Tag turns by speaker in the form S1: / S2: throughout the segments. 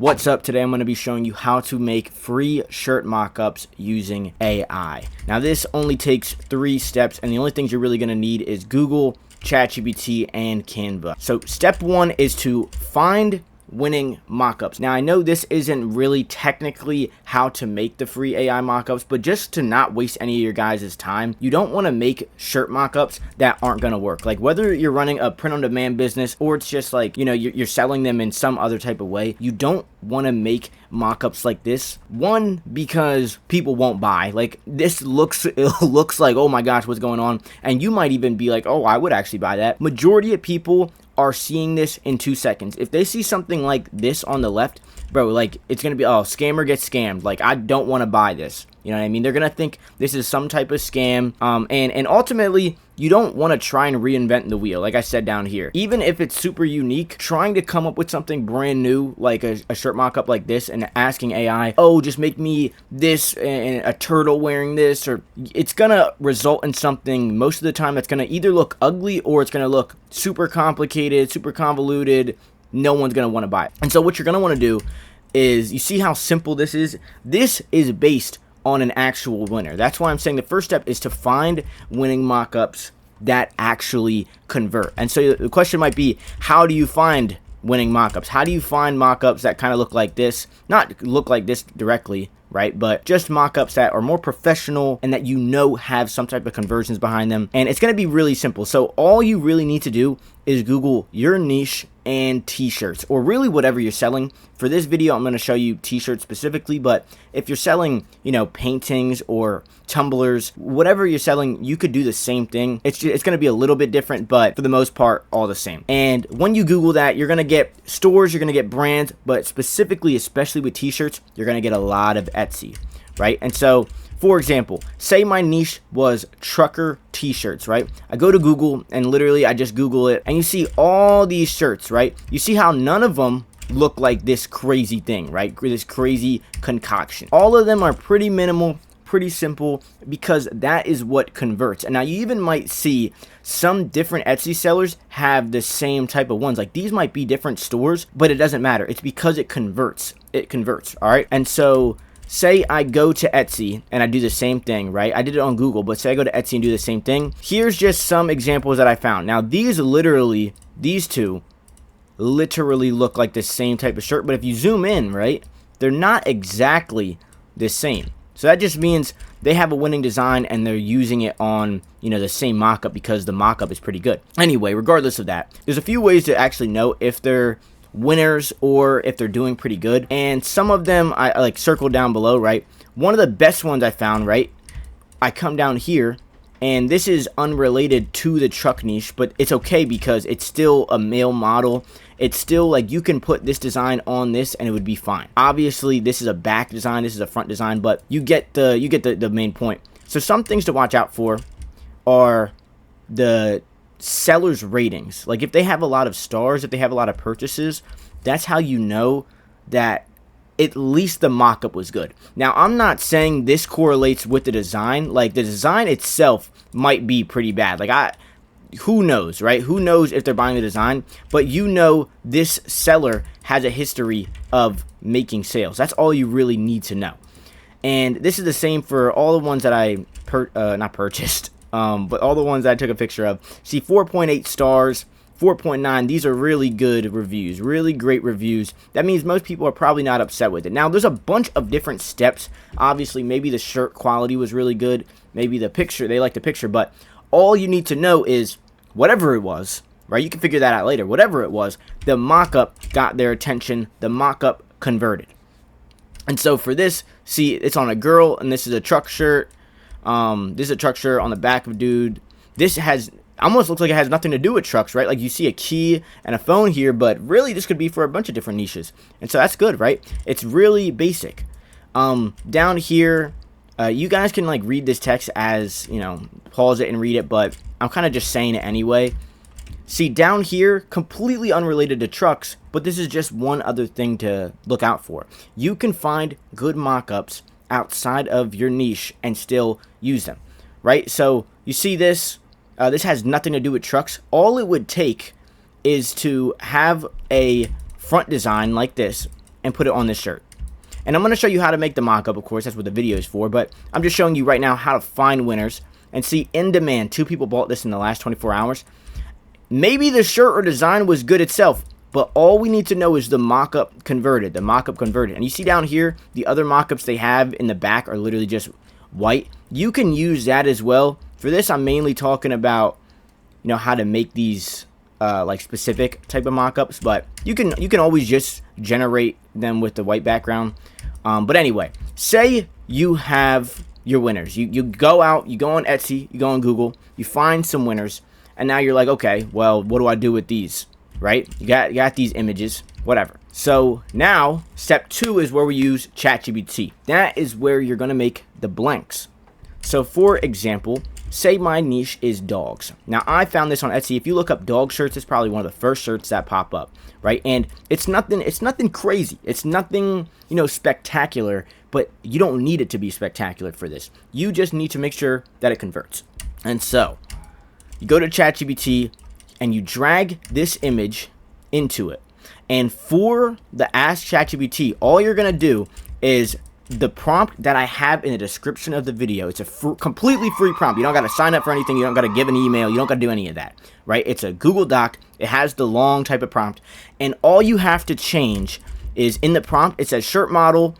S1: What's up? Today I'm going to be showing you how to make free shirt mockups using AI. Now this only takes 3 steps, and the only things you're really going to need is Google, ChatGPT, and Canva. So step 1 is to find winning mockups. Now I know this isn't really technically how to make the free AI mockups, but just to not waste any of your guys' time, you don't want to make shirt mockups that aren't going to work. Like whether you're running a print-on-demand business or it's just like, you know, you're selling them in some other type of way, you don't want to make mockups like this. One, because people won't buy. Like this looks like, oh my gosh, what's going on? And you might even be like, oh, I would actually buy that. Majority of people are seeing this in 2 seconds. If they see something like this on the left, bro, like it's gonna be, oh, scammer gets scammed. Like I don't want to buy this. You know what I mean? They're gonna think this is some type of scam. And ultimately, you don't want to try and reinvent the wheel. Like I said down here, even if it's super unique, trying to come up with something brand new, like a shirt mockup like this, and asking AI, oh, just make me this and a turtle wearing this, or it's gonna result in something most of the time that's gonna either look ugly or it's gonna look super complicated, super convoluted. No one's gonna want to buy it. And so what you're gonna want to do is, you see how simple this is? This is based on an actual winner. That's why I'm saying the first step is to find winning mockups that actually convert. And so the question might be, how do you find winning mockups? How do you find mockups that kind of look like this? Not look like this directly, right? But just mockups that are more professional and that you know have some type of conversions behind them. And it's going to be really simple. So all you really need to do is Google your niche and t-shirts, or really whatever you're selling. For this video, I'm going to show you t-shirts specifically, but if you're selling, you know, paintings or tumblers, whatever you're selling, you could do the same thing. It's going to be a little bit different, but for the most part, all the same. And when you Google that, you're going to get stores, you're going to get brands, but specifically, especially with t-shirts, you're going to get a lot of Etsy, right? And so, for example, say my niche was trucker t-shirts, right? I go to Google and literally I just Google it, and you see all these shirts, right? You see how none of them look like this crazy thing, right? This crazy concoction. All of them are pretty minimal, pretty simple, because that is what converts. And now you even might see some different Etsy sellers have the same type of ones. Like these might be different stores, but it doesn't matter. It's because it converts. It converts, all right? And so say I go to Etsy and I do the same thing, right? I did it on Google, but say I go to Etsy and do the same thing. Here's just some examples that I found. Now, these two literally look like the same type of shirt, but if you zoom in, right, they're not exactly the same. So that just means they have a winning design and they're using it on, you know, the same mockup because the mockup is pretty good. Anyway, regardless of that, there's a few ways to actually know if they're winners or if they're doing pretty good, and some of them I like circled down below, right? One of the best ones I found, right, I come down here, and this is unrelated to the truck niche, but it's okay because it's still a male model. It's still like you can put this design on this and it would be fine. Obviously this is a back design, this is a front design, but you get the main point. So some things to watch out for are the sellers' ratings. Like if they have a lot of stars, if they have a lot of purchases, that's how you know that at least the mockup was good. Now, I'm not saying this correlates with the design. Like the design itself might be pretty bad. Like who knows, right? Who knows if they're buying the design, but you know this seller has a history of making sales. That's all you really need to know. And this is the same for all the ones that I not purchased, but all the ones that I took a picture of. See, 4.8 stars, 4.9. These are really good reviews, really great reviews. That means most people are probably not upset with it. Now, there's a bunch of different steps. Obviously, maybe the shirt quality was really good. Maybe the picture, they like the picture, but all you need to know is whatever it was, right? You can figure that out later. Whatever it was, the mock-up got their attention. The mock-up converted. And so for this, see, it's on a girl, and this is a truck shirt. This is a truck shirt on the back of a dude. This almost looks like it has nothing to do with trucks, right? Like you see a key and a phone here, but really this could be for a bunch of different niches. And so that's good, right? It's really basic. Down here, you guys can like read this text as, you know, pause it and read it, but I'm kind of just saying it anyway. See, down here, completely unrelated to trucks, but this is just one other thing to look out for. You can find good mockups outside of your niche and still use them, right? So you see this, this has nothing to do with trucks. All it would take is to have a front design like this, and put it on this shirt. And I'm going to show you how to make the mock-up, of course, that's what the video is for, but I'm just showing you right now how to find winners and see in demand. 2 people bought this in the last 24 hours. Maybe the shirt or design was good itself, but all we need to know is the mock-up converted, And you see down here, the other mock-ups they have in the back are literally just white. You can use that as well. For this, I'm mainly talking about, how to make these like specific type of mock-ups, but you can always just generate them with the white background. But anyway, say you have your winners. You go out, you go on Etsy, you go on Google, you find some winners, and now you're like, okay, well, what do I do with these? Right? You got these images, whatever. So now step 2 is where we use ChatGPT. That is where you're gonna make the blanks. So for example, say my niche is dogs. Now I found this on Etsy. If you look up dog shirts, it's probably one of the first shirts that pop up, right? And it's nothing crazy. It's nothing, spectacular, but you don't need it to be spectacular for this. You just need to make sure that it converts. And so you go to ChatGPT and you drag this image into it. And for the Ask ChatGPT, all you're gonna do is the prompt that I have in the description of the video. It's a completely free prompt. You don't got to sign up for anything. You don't got to give an email. You don't got to do any of that, right? It's a Google Doc. It has the long type of prompt. And all you have to change is in the prompt, it says shirt model,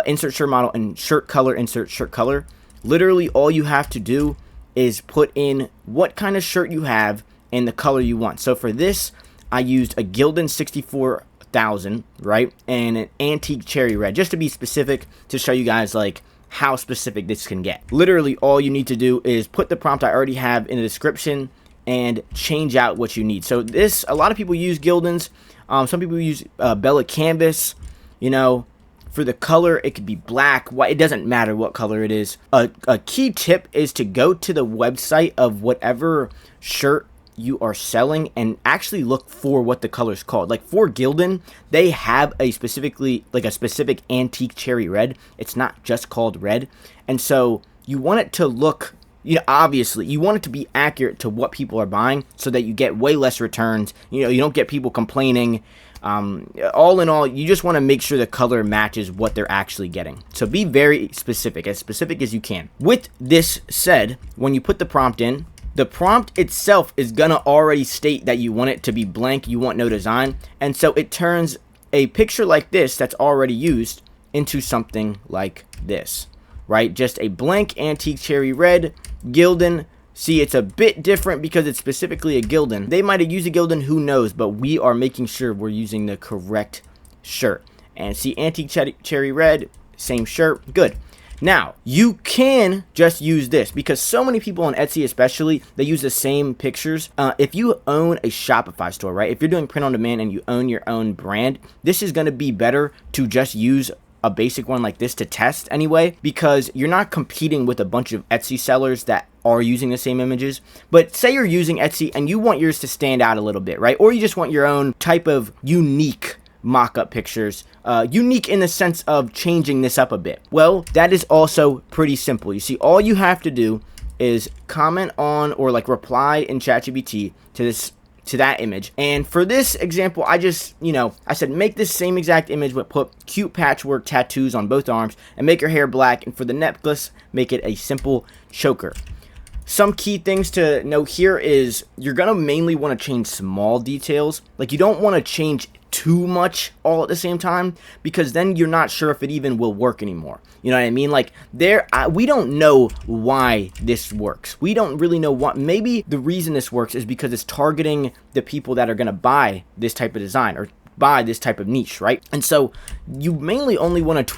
S1: insert shirt model, and shirt color, insert shirt color. Literally all you have to do is put in what kind of shirt you have and the color you want. So for this, I used a Gildan 64,000, right, and an antique cherry red, just to be specific, to show you guys like how specific this can get. Literally all you need to do is put the prompt I already have in the description and change out what you need. So this, a lot of people use Gildans, some people use Bella Canvas. For the color, it could be black, white, it doesn't matter what color it is. A key tip is to go to the website of whatever shirt you are selling and actually look for what the color is called. Like for Gildan, they have a specific antique cherry red. It's not just called red. And so you want it to look, obviously you want it to be accurate to what people are buying so that you get way less returns. You don't get people complaining. All in all, you just want to make sure the color matches what they're actually getting. So be very specific as you can. With this said, when you put the prompt in, the prompt itself is gonna already state that you want it to be blank, you want no design, and so it turns a picture like this that's already used into something like this, right? Just a blank antique cherry red, Gildan. See, it's a bit different because it's specifically a Gildan. They might have used a Gildan, who knows, but we are making sure we're using the correct shirt. And see, antique cherry red, same shirt, good. Now, you can just use this because so many people on Etsy especially, they use the same pictures. If you own a Shopify store, right? If you're doing print on demand and you own your own brand, this is going to be better to just use a basic one like this to test anyway, because you're not competing with a bunch of Etsy sellers that are using the same images. But say you're using Etsy and you want yours to stand out a little bit, right? Or you just want your own type of unique mock-up pictures, unique in the sense of changing this up a bit. Well, that is also pretty simple. You see, all you have to do is comment on or like reply in ChatGPT to that image. And for this example, I just, I said make this same exact image but put cute patchwork tattoos on both arms and make your hair black, and for the necklace, make it a simple choker. Some key things to note here is you're gonna mainly want to change small details. Like you don't want to change too much all at the same time, because then you're not sure if it even will work anymore. You know what I mean? Like we don't know why this works. We don't really know what. Maybe the reason this works is because it's targeting the people that are going to buy this type of design or buy this type of niche, right? And so you mainly only want to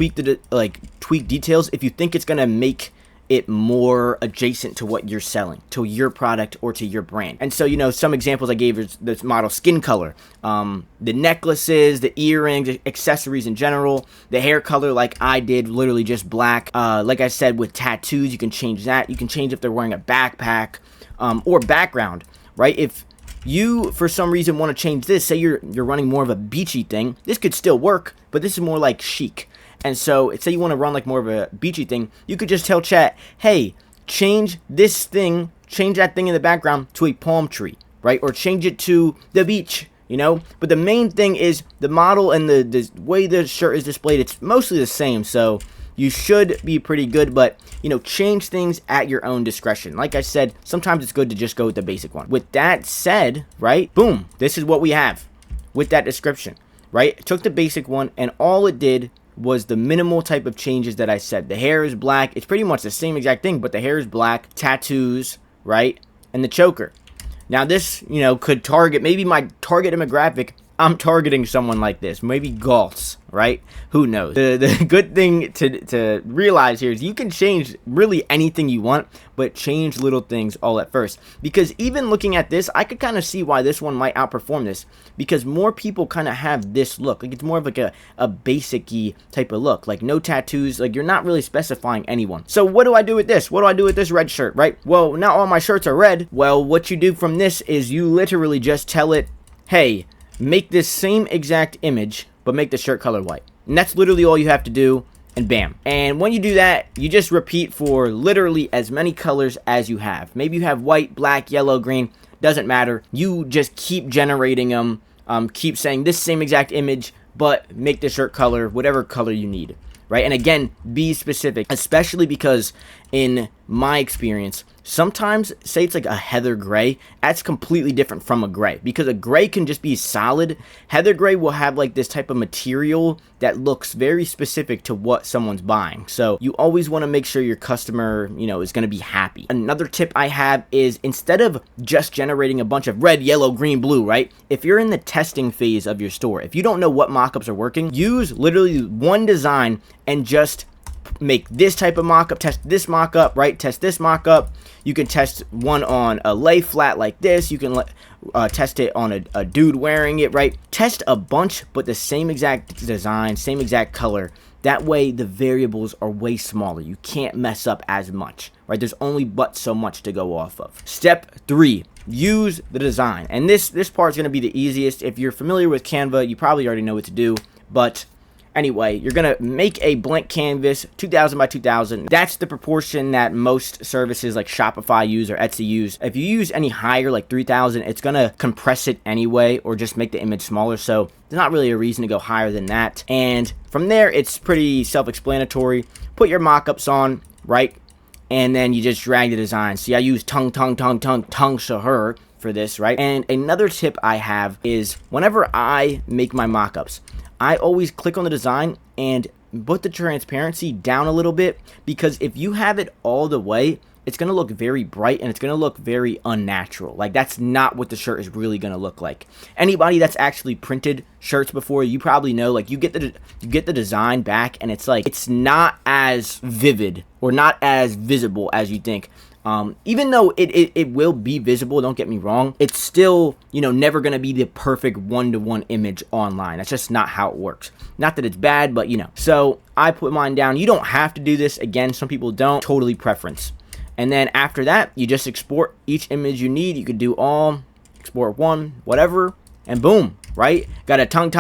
S1: tweak details if you think it's going to make it more adjacent to what you're selling, to your product or to your brand. And so, some examples I gave is this model skin color, the necklaces, the earrings, accessories in general, the hair color like I did, literally just black. Like I said, with tattoos, you can change that. You can change if they're wearing a backpack or background, right? If you, for some reason, want to change this, say you're running more of a beachy thing, this could still work, but this is more like chic. And so, say you want to run like more of a beachy thing, you could just tell Chat, hey, change that thing in the background to a palm tree, right? Or change it to the beach, you know. But the main thing is the model and the way the shirt is displayed, it's mostly the same, so you should be pretty good. But, you know, change things at your own discretion. Like I said, sometimes it's good to just go with the basic one. With that said, right, boom, this is what we have with that description, right? Took the basic one, and all it did was the minimal type of changes that I said. The hair is black. It's pretty much the same exact thing, but the hair is black, tattoos, right, and the choker. Now this, you know, could target, maybe my target demographic, I'm targeting someone like this, maybe goths, right? Who knows? The good thing to realize here is you can change really anything you want, but change little things all at first. Because even looking at this, I could kind of see why this one might outperform this, because more people kind of have this look. Like, it's more of like a basic-y type of look, like no tattoos. Like, you're not really specifying anyone. So what do I do with this? What do I do with this red shirt, right? Well, not all my shirts are red. Well, what you do from this is you literally just tell it, hey, make this same exact image, but make the shirt color white. And that's literally all you have to do, and bam. And when you do that, you just repeat for literally as many colors as you have. Maybe you have white, black, yellow, green, doesn't matter. You just keep generating them, keep saying this same exact image, but make the shirt color whatever color you need, right? And again, be specific, especially because in my experience, sometimes, say it's like a heather gray, that's completely different from a gray, because a gray can just be solid. Heather gray will have like this type of material that looks very specific to what someone's buying. So you always want to make sure your customer, you know, is going to be happy. Another tip I have is, instead of just generating a bunch of red, yellow, green, blue, right? If you're in the testing phase of your store, if you don't know what mockups are working, use literally one design and just make this type of mockup, test this mockup, right? Test this mockup. You can test one on a lay flat like this. You can test it on a dude wearing it, right? Test a bunch, but the same exact design, same exact color. That way, the variables are way smaller. You can't mess up as much, right? There's only but so much to go off of. Step 3, use the design. And this part is going to be the easiest. If you're familiar with Canva, you probably already know what to do, but anyway, you're going to make a blank canvas, 2000 by 2000. That's the proportion that most services like Shopify use or Etsy use. If you use any higher, like 3000, it's going to compress it anyway, or just make the image smaller. So there's not really a reason to go higher than that. And from there, it's pretty self-explanatory. Put your mockups on, right? And then you just drag the design. See, I use tongue her for this, right? And another tip I have is, whenever I make my mockups, I always click on the design and put the transparency down a little bit, because if you have it all the way, it's going to look very bright and it's going to look very unnatural. Like, that's not what the shirt is really going to look like. Anybody that's actually printed shirts before, you probably know, like, you get the design back and it's like, it's not as vivid or not as visible as you think. Even though it will be visible, don't get me wrong, it's still, you know, never going to be the perfect one-to-one image online. That's just not how it works. Not that it's bad, but, you know. So I put mine down. You don't have to do this. Again, some people don't. Totally preference. And then after that, you just export each image you need. You could do all, export one, whatever, and boom, right? Got a tongue,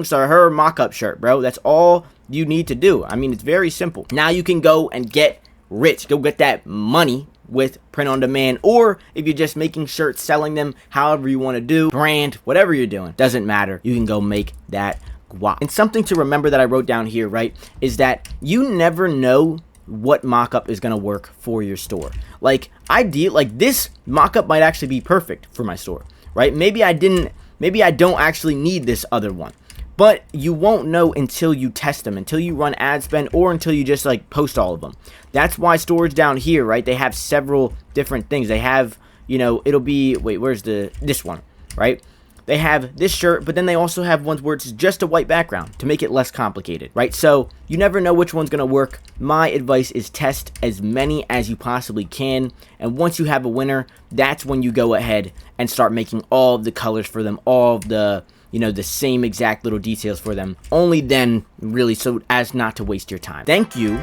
S1: so her mock-up shirt, bro. That's all you need to do. I mean, it's very simple. Now you can go and get rich. Go get that money with print on demand, or if you're just making shirts, selling them, however you want to do, brand, whatever you're doing, doesn't matter. You can go make that guap. And something to remember that I wrote down here, right, is that you never know what mockup is going to work for your store. Like, this mockup might actually be perfect for my store, right? Maybe I don't actually need this other one. But you won't know until you test them, until you run ad spend, or until you just like post all of them. That's why stores down here, right? They have several different things. They have, you know, it'll be, wait, where's this one, right? They have this shirt, but then they also have ones where it's just a white background to make it less complicated, right? So you never know which one's going to work. My advice is test as many as you possibly can. And once you have a winner, that's when you go ahead and start making all of the colors for them, all of the, you know, the same exact little details for them. Only then, really, so as not to waste your time. Thank you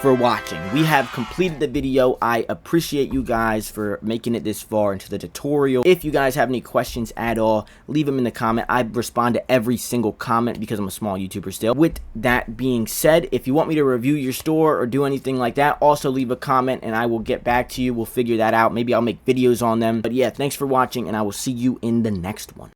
S1: for watching. We have completed the video. I appreciate you guys for making it this far into the tutorial. If you guys have any questions at all, leave them in the comment. I respond to every single comment because I'm a small YouTuber still. With that being said, if you want me to review your store or do anything like that, also leave a comment and I will get back to you. We'll figure that out. Maybe I'll make videos on them. But yeah, thanks for watching and I will see you in the next one.